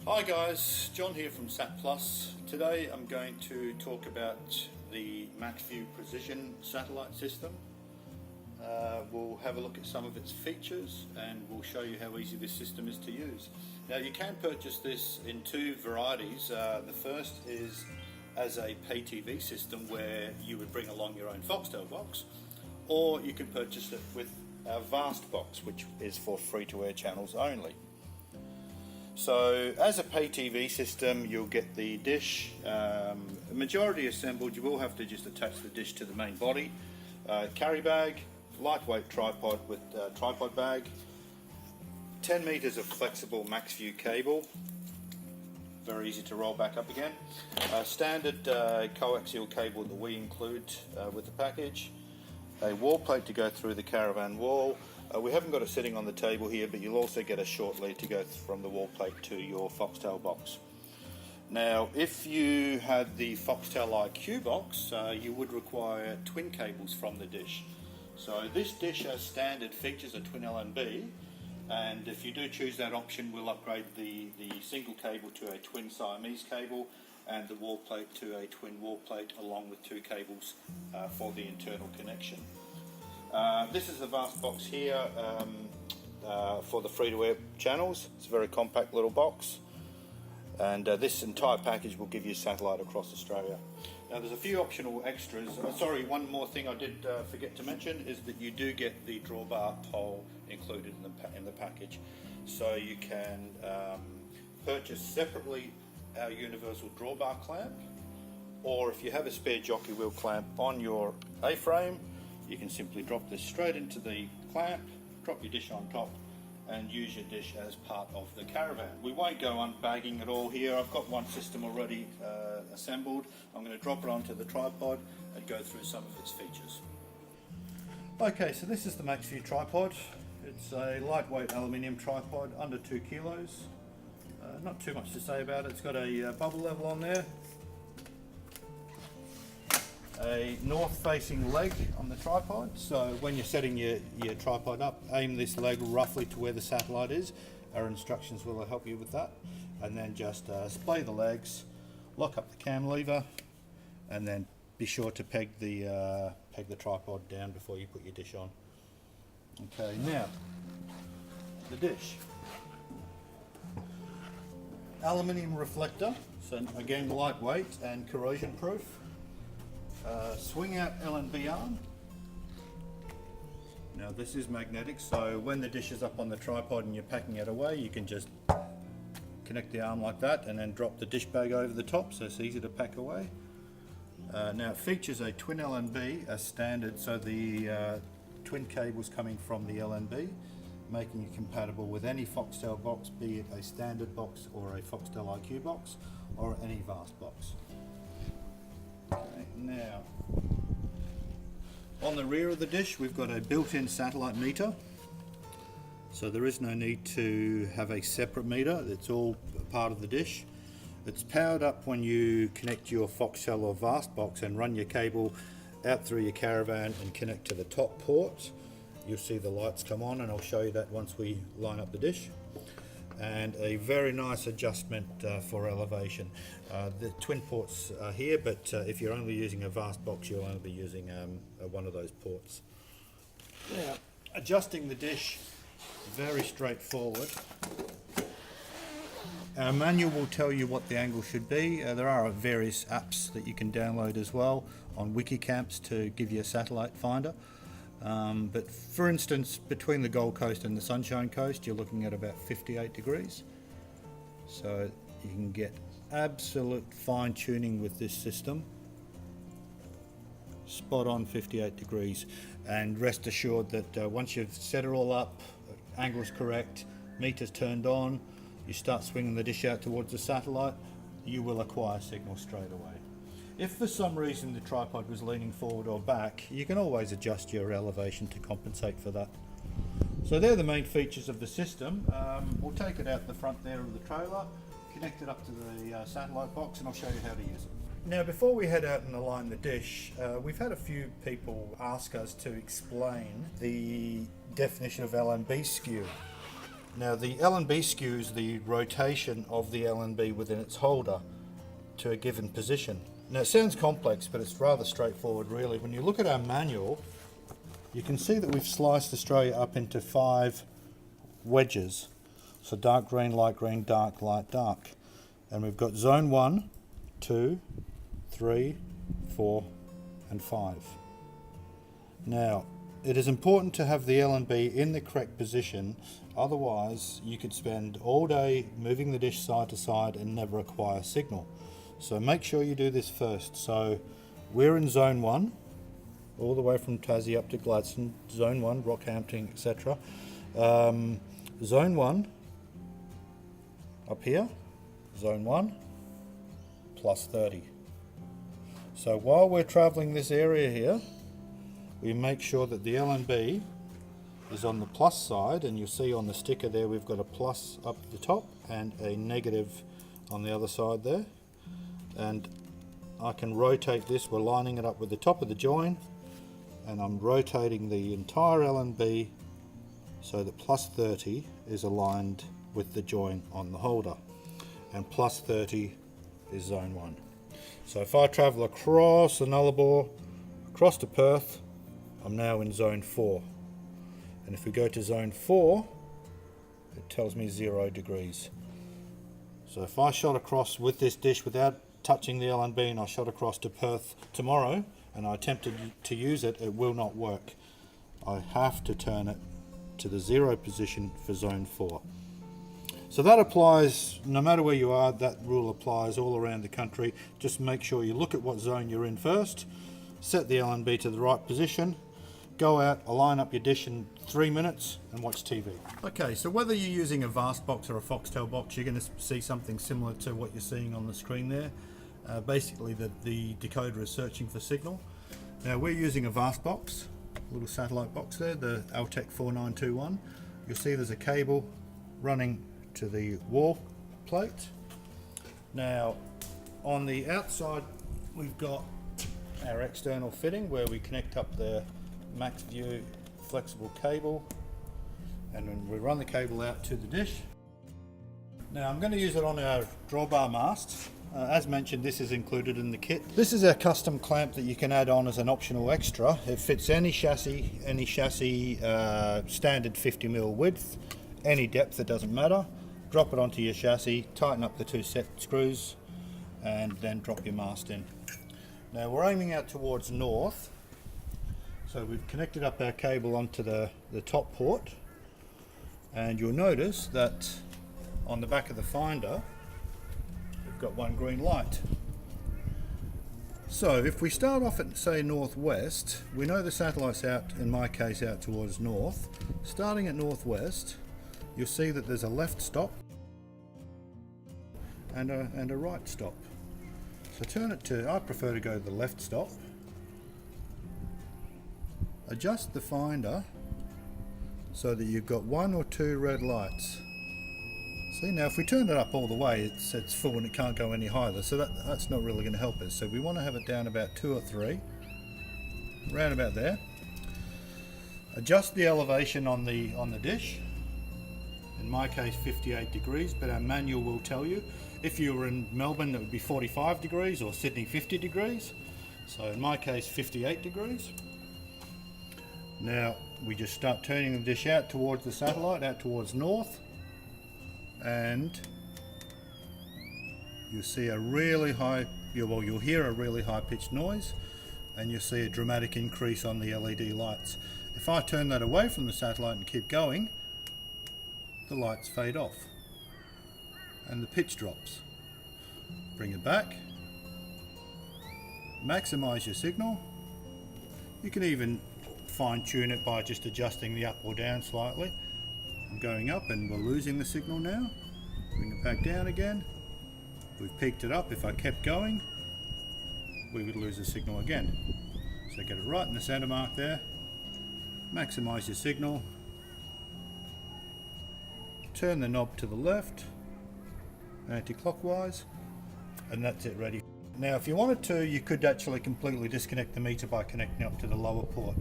Hi guys, John here from SatPlus. Today I'm going to talk about the Maxview Precision satellite system. We'll have a look at some of its features and we'll show you how easy this system is to use. Now you can purchase this in two varieties. The first is as a pay TV system where you would bring along your own Foxtel box, or you can purchase it with our Vast box, which is for free-to-air channels only. So as a pay TV system, you'll get the dish, majority assembled. You will have to just attach the dish to the main body, carry bag, lightweight tripod with tripod bag, 10 meters of flexible Maxview cable, very easy to roll back up again, standard coaxial cable that we include with the package, a wall plate to go through the Caravan wall. We haven't got it sitting on the table here, but you'll also get a short lead to go from the wall plate to your Foxtel box. Now, if you had the Foxtel IQ box, you would require twin cables from the dish. So this dish as standard features a twin LNB, and if you do choose that option, we'll upgrade the single cable to a twin Siamese cable and the wall plate to a twin wall plate along with two cables for the internal connection. This is the Vast box here for the free-to-air channels. It's a very compact little box, and this entire package will give you satellite across Australia. Now there's a few optional extras. Sorry, one more thing I did forget to mention is that you do get the drawbar pole included in the package. So you can purchase separately our universal drawbar clamp, or if you have a spare jockey wheel clamp on your A-frame, you can simply drop this straight into the clamp, drop your dish on top, and use your dish as part of the Caravan. We won't go unbagging it all here. I've got one system already assembled. I'm going to drop it onto the tripod and go through some of its features. Okay, so this is the Maxview tripod. It's a lightweight aluminium tripod, under 2 kilos. Not too much to say about it. It's got a bubble level on there, a north-facing leg on the tripod, so when you're setting your tripod up, aim this leg roughly to where the satellite is. Our instructions will help you with that, and then just splay the legs, lock up the cam lever, and then be sure to peg the tripod down before you put your dish on. Okay, now the dish. Aluminium reflector, so again lightweight and corrosion proof. Swing out LNB arm. Now this is magnetic, so when the dish is up on the tripod and you're packing it away, you can just connect the arm like that and then drop the dish bag over the top, so it's easy to pack away. Now it features a twin LNB as standard, so the twin cables coming from the LNB, making it compatible with any Foxtel box, be it a standard box or a Foxtel IQ box or any Vast box. Okay, now on the rear of the dish we've got a built-in satellite meter, so there is no need to have a separate meter. It's all part of the dish. It's powered up when you connect your Foxtel or Vast box and run your cable out through your Caravan and connect to the top port. You'll see the lights come on, and I'll show you that once we line up the dish. And a very nice adjustment for elevation. The twin ports are here, but if you're only using a Vast box, you'll only be using one of those ports. Now, adjusting the dish, very straightforward. Our manual will tell you what the angle should be. There are various apps that you can download as well on Wikicamps to give you a satellite finder. But for instance, between the Gold Coast and the Sunshine Coast, you're looking at about 58 degrees. So you can get absolute fine tuning with this system. Spot on 58 degrees. And rest assured that once you've set it all up, angle's correct, meter's turned on, you start swinging the dish out towards the satellite, you will acquire signal straight away. If for some reason the tripod was leaning forward or back, you can always adjust your elevation to compensate for that. So they're the main features of the system. We'll take it out the front there of the trailer, connect it up to the satellite box, and I'll show you how to use it. Now before we head out and align the dish, we've had a few people ask us to explain the definition of LNB skew. Now the L&B skews the rotation of the L&B within its holder to a given position. Now it sounds complex, but it's rather straightforward really. When you look at our manual, you can see that we've sliced Australia up into 5 wedges. So dark green, dark, light, dark. And we've got zone 1, 2, 3, 4 and 5. Now it is important to have the L&B in the correct position, otherwise you could spend all day moving the dish side to side and never acquire signal. So make sure you do this first. So we're in zone 1, all the way from Tassie up to Gladstone, zone 1, Rockhampton, etc. Zone 1, up here, zone 1, plus 30. So while we're travelling this area here, we make sure that the L&B is on the plus side, and you'll see on the sticker there we've got a plus up the top and a negative on the other side there. And I can rotate this, we're lining it up with the top of the join, and I'm rotating the entire L&B so that plus 30 is aligned with the join on the holder, and plus 30 is zone 1. So if I travel across the Nullarbor, across to Perth, I'm now in zone 4. And if we go to zone 4, it tells me 0 degrees. So if I shot across with this dish without touching the L&B and I shot across to Perth tomorrow and I attempted to use it, it will not work. I have to turn it to the 0 position for zone 4. So that applies no matter where you are. That rule applies all around the country. Just make sure you look at what zone you're in first, set the L&B to the right position, go out, align up your dish in 3 minutes and watch TV. Okay, so whether you're using a Vast box or a Foxtel box, you're going to see something similar to what you're seeing on the screen there. Basically the decoder is searching for signal. Now we're using a Vast box, a little satellite box there, the Altech 4921. You'll see there's a cable running to the wall plate. Now on the outside we've got our external fitting where we connect up the Maxview flexible cable, and then we run the cable out to the dish. Now I'm going to use it on our drawbar mast. As mentioned, this is included in the kit. This is our custom clamp that you can add on as an optional extra. It fits any chassis standard 50mm width, any depth, it doesn't matter. Drop it onto your chassis, tighten up the 2 set screws and then drop your mast in. Now we're aiming out towards north, so we've connected up our cable onto the top port, and you'll notice that on the back of the finder we've got one green light. So if we start off at say northwest, we know the satellite's out, in my case out towards north. Starting at northwest, you'll see that there's a left stop and a right stop. So turn it to, I prefer to go to the left stop. Adjust the finder so that you've got 1 or 2 red lights. See, now if we turn it up all the way, it's full and it can't go any higher, so that's not really going to help us. So we want to have it down about 2 or 3, around about there. Adjust the elevation on the dish. In my case 58 degrees, but our manual will tell you. If you were in Melbourne it would be 45 degrees, or Sydney 50 degrees. So in my case 58 degrees. Now we just start turning the dish out towards the satellite, out towards north, and you'll see a really high, you'll hear a really high pitched noise, and you'll see a dramatic increase on the LED lights. If I turn that away from the satellite and keep going, the lights fade off and the pitch drops. Bring it back, maximize your signal. You can even fine tune it by just adjusting the up or down slightly. I'm going up and we're losing the signal now. Bring it back down again. We've peaked it up. If I kept going, we would lose the signal again. So get it right in the center mark there. Maximize your signal. Turn the knob to the left, anti-clockwise, and that's it, ready. Now if you wanted to, you could actually completely disconnect the meter by connecting up to the lower port.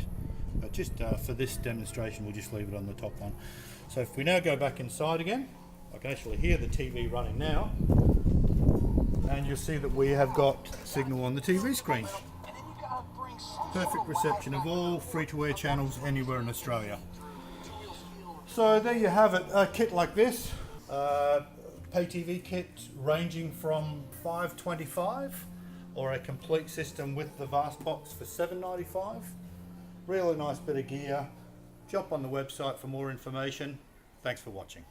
but just for this demonstration we'll just leave it on the top one. So if we now go back inside again, I can actually hear the TV running now, and you'll see that we have got signal on the TV screen. Perfect reception of all free-to-air channels anywhere in Australia. So there you have it, a kit like this, pay TV kit ranging from $5.25, or a complete system with the vast box for $7.95. Really nice bit of gear. Jump on the website for more information. Thanks for watching.